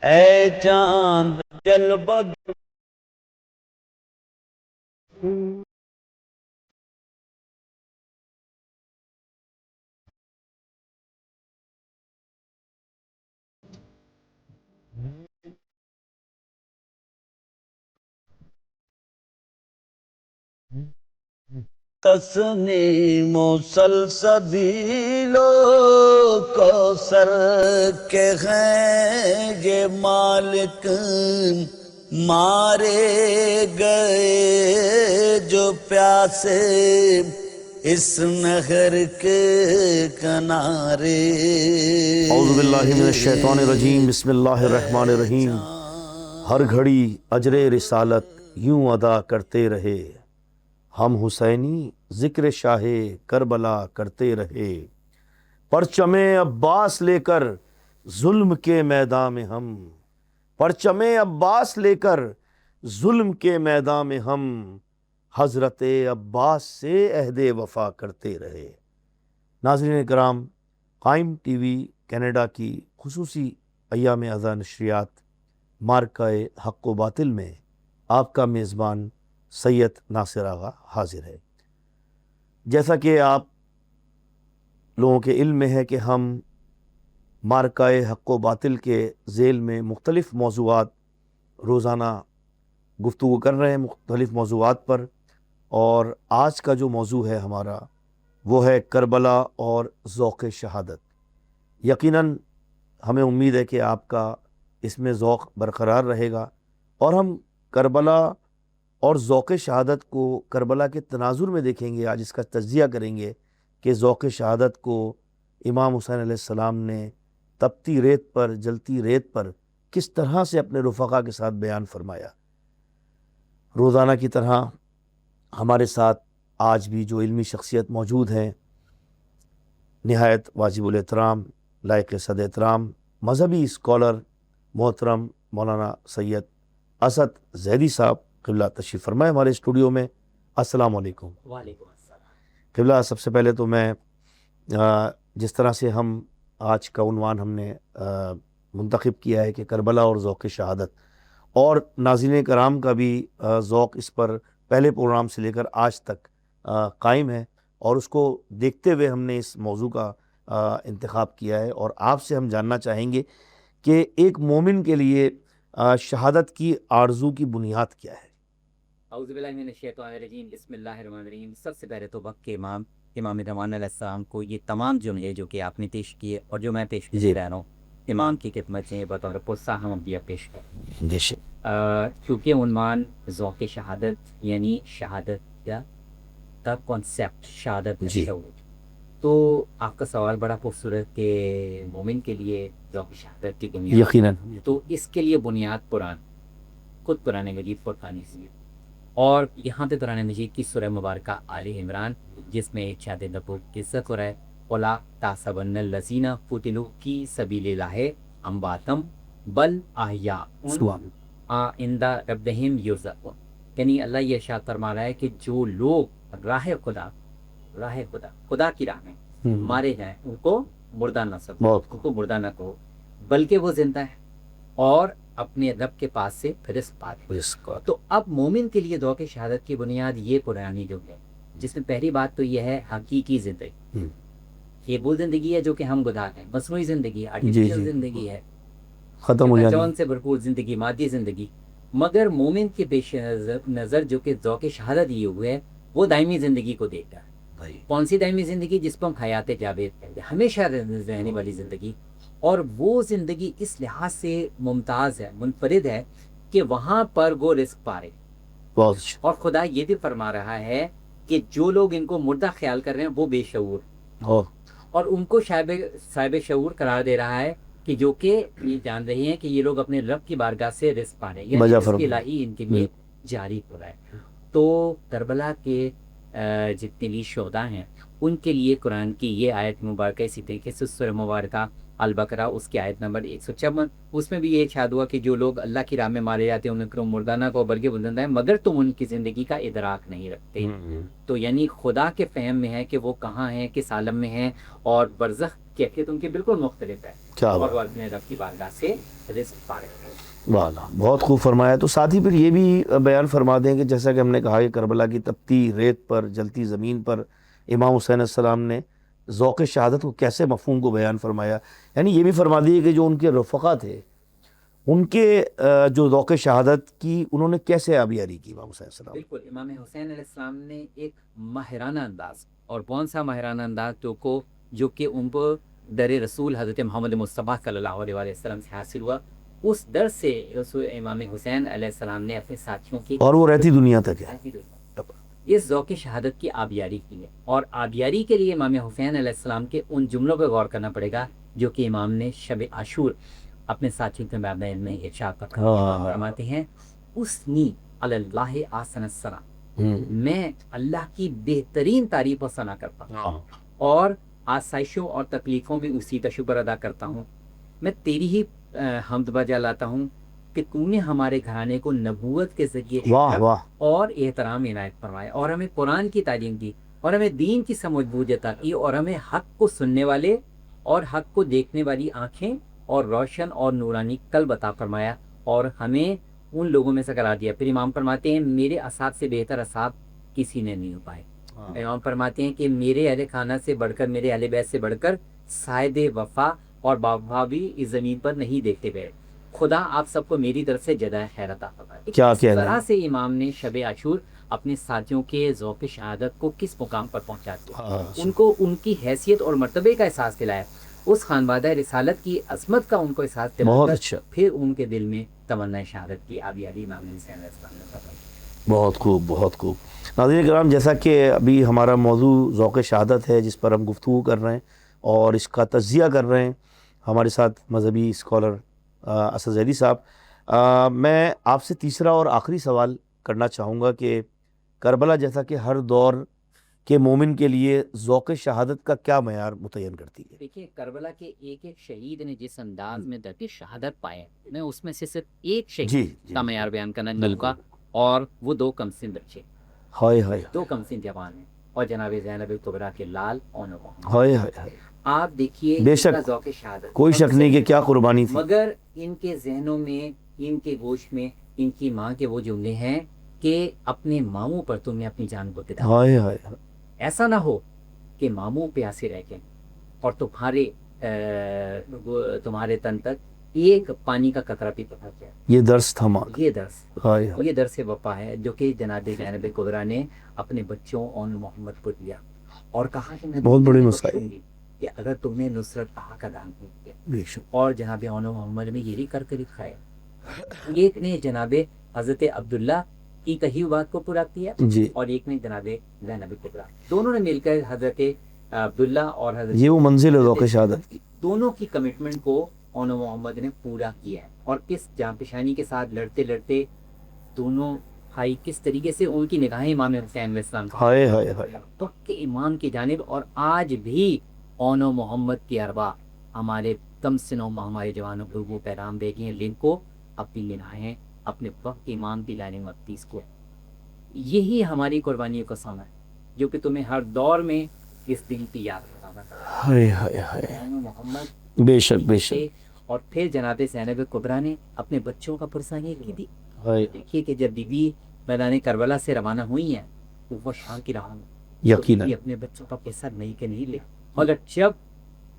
اے چاند جل بدر تسنیم و سلسبیل و کوثر کے ہیں یہ مالک، مارے گئے جو پیاسے اس نہر کے کنارے۔ اعوذ باللہ من الشیطان الرجیم، بسم اللہ الرحمن الرحیم۔ ہر گھڑی اجر رسالت یوں ادا کرتے رہے، ہم حسینی ذکر شاہ کربلا کرتے رہے۔ پرچم عباس لے کر ظلم کے میدان میں ہم، پرچم عباس لے کر ظلم کے میدان میں ہم، حضرت عباس سے عہد وفا کرتے رہے۔ ناظرین کرام، قائم ٹی وی کینیڈا کی خصوصی ایام ازاں نشریات مارکہ حق و باطل میں آپ کا میزبان سید ناصر آغا حاضر ہے۔ جیسا کہ آپ لوگوں کے علم میں ہے کہ ہم مارکہ حق و باطل کے ذیل میں مختلف موضوعات روزانہ گفتگو کر رہے ہیں، مختلف موضوعات پر، اور آج کا جو موضوع ہے ہمارا وہ ہے کربلا اور ذوق شہادت۔ یقیناً ہمیں امید ہے کہ آپ کا اس میں ذوق برقرار رہے گا، اور ہم کربلا اور ذوق شہادت کو کربلا کے تناظر میں دیکھیں گے۔ آج اس کا تجزیہ کریں گے کہ ذوق شہادت کو امام حسین علیہ السلام نے تپتی ریت پر، جلتی ریت پر کس طرح سے اپنے رفقا کے ساتھ بیان فرمایا۔ روزانہ کی طرح ہمارے ساتھ آج بھی جو علمی شخصیت موجود ہیں، نہایت واجب الاحترام، لائق صد احترام، مذہبی اسکالر محترم مولانا سید اسد زیدی صاحب قبلہ تشریف فرمائے ہمارے اسٹوڈیو میں۔ السلام علیکم۔ وعلیکم السلام۔ قبلہ، سب سے پہلے تو میں جس طرح سے ہم آج کا عنوان ہم نے منتخب کیا ہے کہ کربلا اور ذوق شہادت، اور ناظرین کرام کا بھی ذوق اس پر پہلے پروگرام سے لے کر آج تک قائم ہے، اور اس کو دیکھتے ہوئے ہم نے اس موضوع کا انتخاب کیا ہے۔ اور آپ سے ہم جاننا چاہیں گے کہ ایک مومن کے لیے شہادت کی آرزو کی بنیاد کیا ہے؟ اعوذ باللہ من الشیطان الرجیم، بسم اللہ الرحمن الرحیم۔ سب سے پہلے تو وقت کے امام رضوان علیہ السلام کو یہ تمام جملے جو کہ آپ نے پیش کیے اور جو میں پیش کر رہا ہوں، امام کی خدمت سے بطور پرسہ ہم بھی پیش کریں۔ کیونکہ عنوان ذوق شہادت یعنی شہادت کا کنسیپٹ، شہادت شعور، تو آپ کا سوال بڑا خوبصورت کہ مومن کے لیے ذوق شہادت کی بنیاد، یقیناً تو اس کے لیے بنیاد قرآن، خود قرآن مجید فرقان حمید، اور یہاں پہ قرآن مجید کی سورہ مبارکہ آل عمران، جس میں ارشاد نبوت کی ذکر ہے، وَلَا تَحْسَبَنَّ الَّذِينَ قُتِلُوا فِي سَبِيلِ اللَّهِ أَمْوَاتًا بَلْ أَحْيَاءٌ عِندَ رَبِّهِمْ يُرْزَقُونَ۔ یعنی اللہ یہ ارشاد فرما رہا ہے کہ جو لوگ راہ خدا کی راہ میں مارے جائیں، ان کو مردہ نہ سمجھو، ان کو مردہ نہ کہو، بلکہ وہ زندہ ہے اور اپنے رب کے پاس سے رزق پاتے۔ تو اب مومن کے لیے ذوق شہادت کی بنیاد یہ قرآنی جو ہے، جس میں پہلی بات تو یہ ہے حقیقی زندگی۔ یہ وہ زندگی ہے جو کہ ہم گزار ہیں، مصنوعی زندگی، آرٹیفیشل زندگی ہے، ختم ہو جان سے بھرپور زندگی، مادی زندگی۔ مگر مومن کے پیش نظر جو کہ ذوق شہادت یہ ہوئے ہے، وہ دائمی زندگی کو دیکھتا ہے۔ کون سی دائمی زندگی؟ جس کو ہم حیات جاوید کہتے ہیں، ہمیشہ رہنے والی زندگی۔ اور وہ زندگی اس لحاظ سے ممتاز ہے، منفرد ہے کہ وہاں پر وہ رزق پا رہے۔ اور خدا یہ بھی فرما رہا ہے کہ جو لوگ ان کو مردہ خیال کر رہے ہیں وہ بے شعور، اور ان کو صاحب شعور قرار دے رہا ہے کہ جو کہ یہ جان رہی ہیں کہ یہ لوگ اپنے رب کی بارگاہ سے رزق پا رہے ہیں، یعنی رزق الہی ان کے لیے جاری ہو رہا ہے۔ تو کربلا کے جتنے بھی شہداء ہیں ان کے لیے قرآن کی یہ آیت مبارکہ اسی طریقے سے سورہ مبارکہ البقرہ اس کی آیت نمبر 154، اس میں بھی یہ ارشاد ہوا کہ جو لوگ اللہ کی راہ میں مارے جاتے ہیں ان کو مردانہ کو بلکہ بلندہ ہے مگر تم ان کی زندگی کا ادراک نہیں رکھتے۔ تو یعنی خدا کے فہم میں ہے کہ وہ کہاں ہیں، کس عالم میں ہیں، اور برزخ کیفیت ان کی بالکل مختلف ہے، کیا اور بات، وہ اپنے رب کی بارگاہ سے رزق پا رہے ہیں۔ والا بہت خوب فرمایا۔ تو ساتھ ہی پھر یہ بھی بیان فرما دیں کہ جیسا کہ ہم نے کہا کہ کربلا کی تپتی ریت پر، جلتی زمین پر امام حسین علیہ السلام نے ذوق شہادت کو کیسے مفہوم کو بیان فرمایا، یعنی یہ بھی فرما دیے کہ جو ان کے رفقا تھے ان کے جو ذوق شہادت کی انہوں نے کیسے آبیاری کی امام حسین علیہ السلام۔ بالکل، امام حسین علیہ السلام نے ایک ماہرانہ انداز، اور کون سا ماہرانہ انداز جو کہ ان کو در رسول حضرت محمد مصطفیٰ صلی اللہ علیہ وسلم سے حاصل ہوا، اس در سے رسول امام حسین علیہ السلام نے اپنے ساتھیوں کی اور وہ رہتی دنیا تک ہے۔ اس ذوق شہادت کی آبیاری کی ہے، اور آبیاری کے لیے امام حسین علیہ السلام کے ان جملوں پہ غور کرنا پڑے گا جو کہ امام نے شب عاشور اپنے ساتھیوں کے مابین میں ارشاد فرماتے ہیں، اسنی علی اللہ احسن الثنا، میں اللہ کی بہترین تعریف و ثنا کرتا ہوں اور آسائشوں اور تکلیفوں میں اسی کا شکر ادا کرتا ہوں، میں تیری ہی حمد بجا لاتا ہوں کہ تو نے ہمارے گھرانے کو نبوت کے ذریعے واہ واہ، اور احترام عنایت فرمایا، اور ہمیں قرآن کی تعلیم دی، اور ہمیں دین کی سمجھ بوجھ عطا کی، اور ہمیں حق کو سننے والے اور حق کو دیکھنے والی آنکھیں اور روشن اور نورانی قلب عطا فرمایا، اور ہمیں ان لوگوں میں سے قرار دیا۔ پھر امام فرماتے ہیں میرے اساتذہ سے بہتر اساتذہ کسی نے نہیں ہو پائے۔ امام فرماتے ہیں کہ میرے اہل خانہ سے بڑھ کر، میرے اہل بیت سے بڑھ کر صاحب وفا اور باوفا بھی اس زمین پر نہیں دیکھتے گئے، خدا آپ سب کو میری طرف سے جزائے خیر عطا فرمائے۔ کیا اس کہنا ہے۔ طرح سے امام نے شب عاشور اپنے ساتھیوں کے ذوق شہادت کو کس مقام پر پہنچا دیا، ان کو ان کی حیثیت اور مرتبے کا احساس دلایا، اس خانوادہ رسالت کی عظمت کا ان کو احساس بہت دلایا، اچھا، پھر ان کے دل میں تمنا شہادت کی آبیاری امام حسین علیہ السلام نے فرمائی۔ بہت خوب بہت خوب۔ ناظرین کرام، جیسا کہ ابھی ہمارا موضوع ذوق شہادت ہے جس پر ہم گفتگو کر رہے ہیں اور اس کا تجزیہ کر رہے ہیں، ہمارے ساتھ مذہبی اسکالر اسد زیدی صاحب، میں آپ سے تیسرا اور آخری سوال کرنا چاہوں گا کہ کربلا جیسا کہ ہر دور کے مومن کے لیے ذوق شہادت کا کیا معیار متعین کرتی ہے؟ دیکھیے، کربلا کے ایک ایک شہید نے جس انداز میں درجہ شہادت پائے، میں اس میں سے صرف ایک شہید کا معیار بیان کرنا چاہوں گا، اور وہ دو کم سن بچے، ہائے ہائے، دو کم سن جوان ہیں، اور جناب زینب کبریٰ کے لال اونو محمد۔ ہائے ہائے، آپ دیکھیے بے ان شک کا ذوق شہادت، کوئی شک نہیں کہ کیا قربانی تھی۔ مگر ان کے ذہنوں میں، ان کے گوشت میں، ان کی ماں کے وہ جملے ہیں کہ اپنے ماموں پر تم نے اپنی جان کو فدا، ہائے ہائے، ایسا نہ ہو کہ ماموں پیاسے رہ گئے اور تمہارے تن تک ایک پانی کا قطرہ بھی پکڑ گیا۔ یہ درس تھا ماں کا، یہ درس، ہائے ہائے، یہ درس وفا ہے جو کہ جناب زینب کبریٰ نے اپنے بچوں اور محمد کو دیا، اور کہا کہ میں بہت بڑی تمہیں مسائل، بخشوں گی کہ اگر تم نے نصرت حق کا دان نہیں کیا۔ بے شک، اور جناب اونو محمد میں یہ بھی کر کے دکھائے، ایک نے جناب حضرت عبداللہ کی کہی ہوئی بات کو پورا کیا، جی، اور ایک نے جناب زینب کبریٰ، دونوں نے مل کر حضرت عبداللہ اور حضرت یہ وہ منزل ہے ذوق شہادت کی۔ دونوں کی کمٹمنٹ کو اونو محمد نے پورا کیا ہے، اور کس جان پیشانی کے ساتھ لڑتے لڑتے دونوں بھائی کس طریقے سے ان کی نگاہیں امام حسین علیہ السلام ہائے ہائے ہائے، تو کہ امام کی جانب، اور آج بھی اونو محمد کی ارواح ہمارے کم سنوں ہمارے جوانوں کو وہ پیغام دے گی ہیں، جن کو اپنی نگاہیں اپنے وقت کے امام کی لائن مقدس کو، یہی ہماری قربانیوں کا سامان ہے جو کہ تمہیں ہر دور میں اس دن کی یاد رکھانا ہے۔ ہائے ہائے ہائے، اونو محمد بے شک بے شک، اور پھر جناب زینب کبریٰ نے اپنے بچوں کا پرسانی کی تھی۔ ہائے، دیکھیے کہ جب بی بی میدان کربلا سے روانہ ہوئی ہیں تو وہ شام کی راہ میں یقیناً، اپنے بچوں کا پیسہ نہیں کہ نہیں لے، مگر جب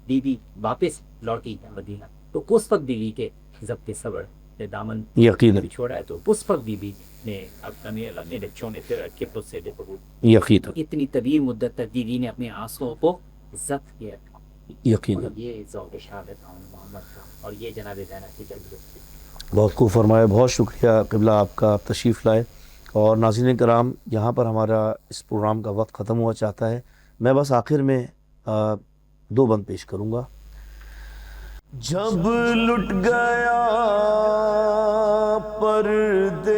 بی بی واپس لوٹی مدینہ تو اس وقت بیوی کے ضبط صبر نے دامن یقیناً، چھوڑا ہے، تو اس وقت بی بی نے اپنے بچوں نے پھر کے پس سے یقیناً، اتنی طویل مدت تک بیوی نے اپنے آنسوں کو ضبط کیا، یقیناً، اور یہ ذوق شہادت محمد کا، اور یہ جناب زینب کی جلوہ۔ بہت خوب فرمایا، بہت شکریہ قبلہ آپ کا، آپ تشریف لائے۔ اور ناظرین کرام، یہاں پر ہمارا اس پروگرام کا وقت ختم ہوا چاہتا ہے، میں بس آخر میں دو بند پیش کروں گا۔ جب لٹ گیا پردیس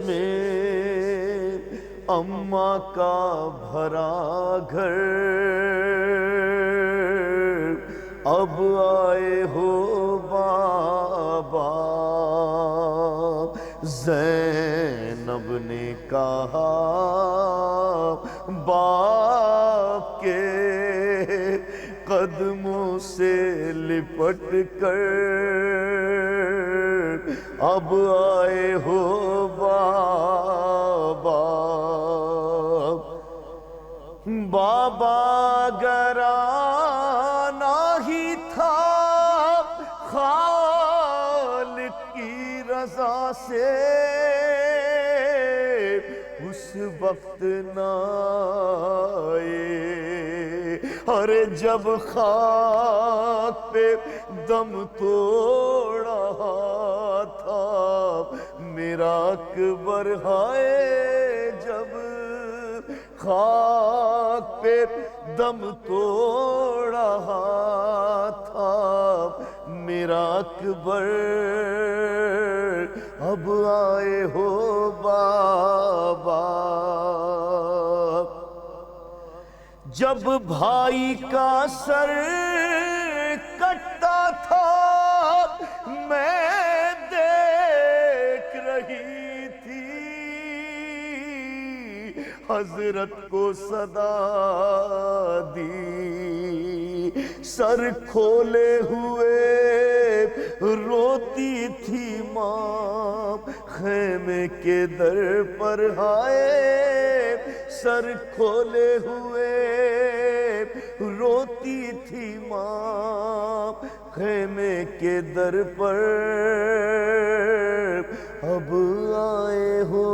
میں اماں کا بھرا گھر، آئے ہو بابا، زینب نے کہا باپ کے قدموں سے لپٹ کر، اب آئے ہو بابا۔ بابا اگر آنا ہی تھا خالق کی رضا سے، اس وقت نہ آئے، ارے جب خاک پہ دم توڑا تھا میرا اکبر، ہائے جب خاک پہ دم توڑا تھا میرا اکبر، اب آئے ہو بابا۔ جب بھائی کا سر کٹتا تھا میں دیکھ رہی تھی، حضرت کو صدا دی، سر کھولے ہوئے روتی تھی ماں خیمے کے در پر، ہائے سر کھولے ہوئے روتی تھی ماں خیمے کے در پر، اب آئے ہو